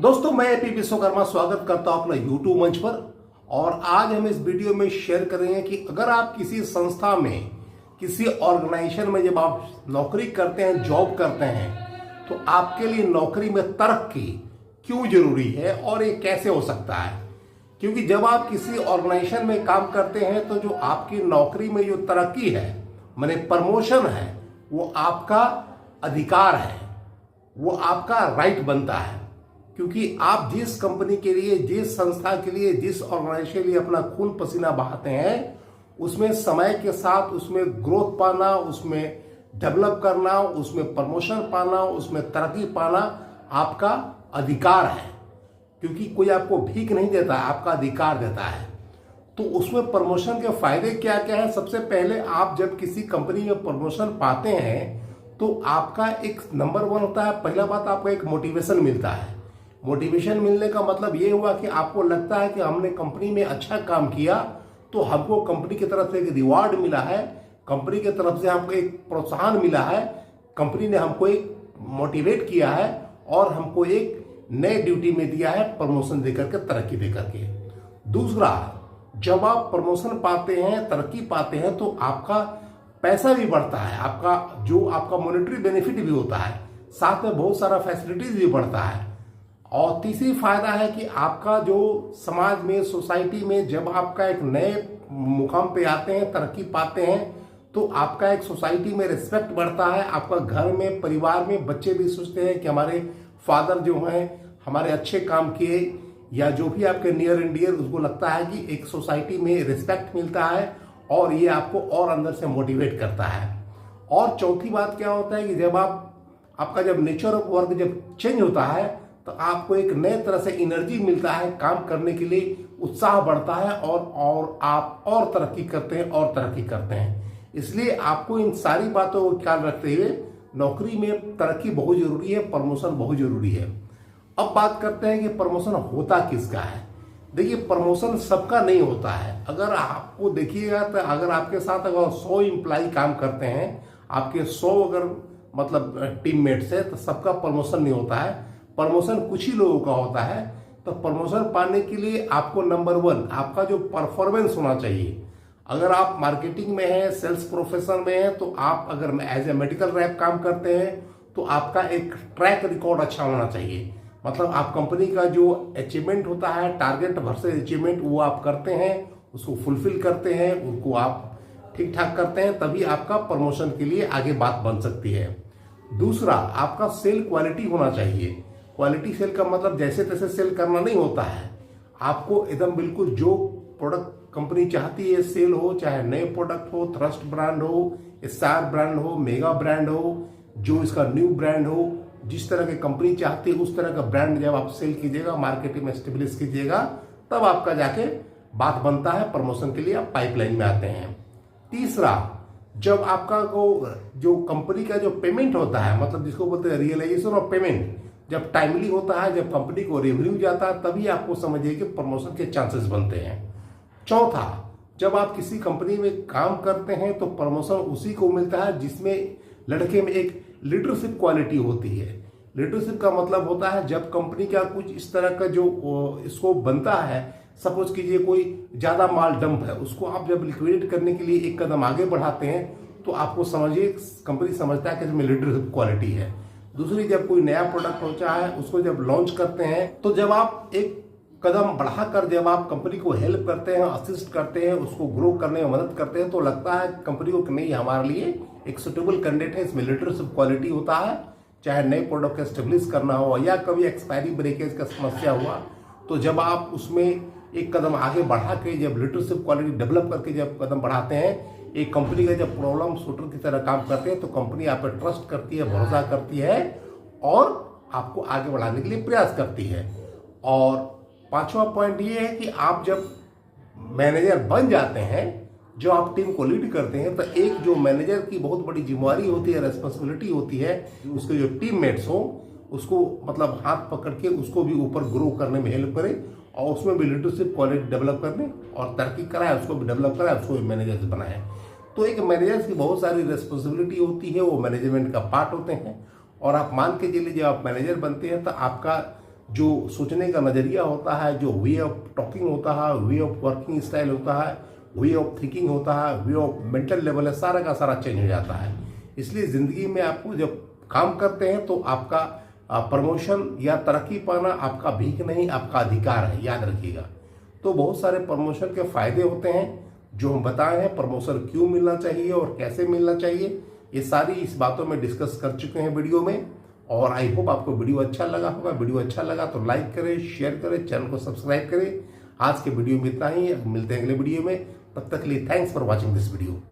दोस्तों मैं एपी विश्वकर्मा स्वागत करता हूं अपना यूट्यूब मंच पर। और आज हम इस वीडियो में शेयर कर रहे हैं कि अगर आप किसी संस्था में, किसी ऑर्गेनाइजेशन में जब आप नौकरी करते हैं, जॉब करते हैं, तो आपके लिए नौकरी में तरक्की क्यों जरूरी है और ये कैसे हो सकता है। क्योंकि जब आप किसी ऑर्गेनाइजेशन में काम करते हैं तो जो आपकी नौकरी में जो तरक्की है, माने प्रमोशन है, वो आपका अधिकार है, वो आपका राइट बनता है। क्योंकि आप जिस कंपनी के लिए, जिस संस्था के लिए, जिस ऑर्गेनाइजेशन के लिए अपना खून पसीना बहाते हैं, उसमें समय के साथ उसमें ग्रोथ पाना, उसमें डेवलप करना, उसमें प्रमोशन पाना, उसमें तरक्की पाना आपका अधिकार है। क्योंकि कोई आपको भीख नहीं देता है, आपका अधिकार देता है। तो उसमें प्रमोशन के फायदे क्या क्या है। सबसे पहले आप जब किसी कंपनी में प्रमोशन पाते हैं तो आपका एक नंबर वन होता है, पहला बात आपको एक मोटिवेशन मिलता है। मोटिवेशन मिलने का मतलब ये हुआ कि आपको लगता है कि हमने कंपनी में अच्छा काम किया तो हमको कंपनी की तरफ से एक रिवार्ड मिला है, कंपनी की तरफ से हमको एक प्रोत्साहन मिला है, कंपनी ने हमको एक मोटिवेट किया है और हमको एक नए ड्यूटी में दिया है, प्रमोशन देकर के, तरक्की देकर के। दूसरा, जब आप प्रमोशन पाते हैं, तरक्की पाते हैं, तो आपका पैसा भी बढ़ता है, आपका मॉनेटरी बेनिफिट भी होता है, साथ में बहुत सारा फैसिलिटीज भी बढ़ता है। और तीसरी फायदा है कि आपका जो समाज में, सोसाइटी में जब आपका एक नए मुकाम पे आते हैं, तरक्की पाते हैं, तो आपका एक सोसाइटी में रिस्पेक्ट बढ़ता है। आपका घर में, परिवार में बच्चे भी सोचते हैं कि हमारे फादर जो हैं हमारे अच्छे काम किए, या जो भी आपके नियर एंड डियर, उसको लगता है कि एक सोसाइटी में रिस्पेक्ट मिलता है और ये आपको और अंदर से मोटिवेट करता है। और चौथी बात क्या होता है कि जब आपका जब नेचर ऑफ वर्क जब चेंज होता है तो आपको एक नए तरह से एनर्जी मिलता है, काम करने के लिए उत्साह बढ़ता है और आप और तरक्की करते हैं। इसलिए आपको इन सारी बातों को ख्याल रखते हुए नौकरी में तरक्की बहुत जरूरी है, प्रमोशन बहुत जरूरी है। अब बात करते हैं कि प्रमोशन होता किसका है। देखिए, प्रमोशन सबका नहीं होता है। अगर आपको देखिएगा तो अगर आपके साथ अगर 100 एम्प्लाई काम करते हैं, आपके 100 अगर मतलब टीममेट्स है, तो सबका प्रमोशन नहीं होता है। प्रमोशन कुछ ही लोगों का होता है। तो प्रमोशन पाने के लिए आपको नंबर वन आपका जो परफॉर्मेंस होना चाहिए। अगर आप मार्केटिंग में हैं, सेल्स प्रोफेशन में हैं, तो आप अगर एज ए मेडिकल रैप काम करते हैं तो आपका एक ट्रैक रिकॉर्ड अच्छा होना चाहिए। मतलब आप कंपनी का जो अचीवमेंट होता है, टारगेट वर्सेस अचीवमेंट, वो आप करते हैं, उसको फुलफिल करते हैं, उनको आप ठीक ठाक करते हैं, तभी आपका प्रमोशन के लिए आगे बात बन सकती है। दूसरा, आपका सेल क्वालिटी होना चाहिए। क्वालिटी सेल का मतलब जैसे तैसे सेल करना नहीं होता है। आपको एकदम बिल्कुल जो प्रोडक्ट कंपनी चाहती है सेल हो, चाहे नए प्रोडक्ट हो, थ्रस्ट ब्रांड हो, स्टार ब्रांड हो, मेगा ब्रांड हो, जो इसका न्यू ब्रांड हो, जिस तरह की कंपनी चाहती है उस तरह का ब्रांड जब आप सेल कीजिएगा, मार्केटिंग में स्टेब्लिश कीजिएगा, तब आपका जाके बात बनता है, प्रमोशन के लिए आप पाइपलाइन में आते हैं। तीसरा, जब आपका जो कंपनी का जो पेमेंट होता है, मतलब जिसको बोलते हैं रियलाइजेशन ऑफ पेमेंट, जब टाइमली होता है, जब कंपनी को रेवेन्यू जाता है, तभी आपको समझिए कि प्रमोशन के चांसेस बनते हैं। चौथा, जब आप किसी कंपनी में काम करते हैं तो प्रमोशन उसी को मिलता है जिसमें लड़के में एक लीडरशिप क्वालिटी होती है। लीडरशिप का मतलब होता है जब कंपनी का कुछ इस तरह का जो स्कोप बनता है, सपोज कीजिए कोई ज्यादा माल डंप है, उसको आप जब लिक्विडेट करने के लिए एक कदम आगे बढ़ाते हैं तो आपको समझिए कंपनी समझता है कि इसमें लीडरशिप क्वालिटी है। दूसरी, जब कोई नया प्रोडक्ट पहुंचा है, उसको जब लॉन्च करते हैं, तो जब आप एक कदम बढ़ाकर जब आप कंपनी को हेल्प करते हैं, असिस्ट करते हैं, उसको ग्रो करने में मदद करते हैं, तो लगता है कंपनी को कि नहीं, हमारे लिए एक सुटेबल कैंडिडेट है, इसमें लीडरशिप क्वालिटी होता है। चाहे नए प्रोडक्ट को एस्टेब्लिश करना हो या कभी एक्सपायरी ब्रेकेज का समस्या हुआ, तो जब आप उसमें एक कदम आगे बढ़ा के जब लीडरशिप क्वालिटी डेवलप करके जब कदम बढ़ाते हैं, एक कंपनी का जब प्रॉब्लम शूटर की तरह काम करते हैं, तो कंपनी आप पर ट्रस्ट करती है, भरोसा करती है और आपको आगे बढ़ाने के लिए प्रयास करती है। और पांचवा पॉइंट ये है कि आप जब मैनेजर बन जाते हैं, जो आप टीम को लीड करते हैं, तो एक जो मैनेजर की बहुत बड़ी जिम्मेवारी होती है, रेस्पॉन्सिबिलिटी होती है, उसके जो टीममेट्स हो उसको मतलब हाथ पकड़ के उसको भी ऊपर ग्रो करने में हेल्प करे और उसमें भी लीडरशिप क्वालिटी डेवलप करने और तरक्की कराए, उसको भी डेवलप कराए, उसको भी मैनेजर बनाए। तो एक मैनेजर की बहुत सारी रेस्पॉन्सिबिलिटी होती है, वो मैनेजमेंट का पार्ट होते हैं। और आप मान के चलिए, जब आप मैनेजर बनते हैं तो आपका जो सोचने का नज़रिया होता है, जो वे ऑफ टॉकिंग होता है, वे ऑफ वर्किंग स्टाइल होता है, वे ऑफ थिंकिंग होता है, वे ऑफ मेंटल लेवल है, सारा का सारा चेंज हो जाता है। इसलिए ज़िंदगी में आपको जब काम करते हैं तो आपका प्रमोशन या तरक्की पाना आपका भीख नहीं, आपका अधिकार है, याद रखिएगा। तो बहुत सारे प्रमोशन के फायदे होते हैं जो हम बताए हैं, प्रमोशन क्यों मिलना चाहिए और कैसे मिलना चाहिए, ये सारी इस बातों में डिस्कस कर चुके हैं वीडियो में। और आई होप आपको वीडियो अच्छा लगा होगा। वीडियो अच्छा लगा तो लाइक करें, शेयर करें, चैनल को सब्सक्राइब करें। आज के वीडियो में इतना ही, मिलते हैं अगले वीडियो में। तब तक के लिए thanks for watching this video.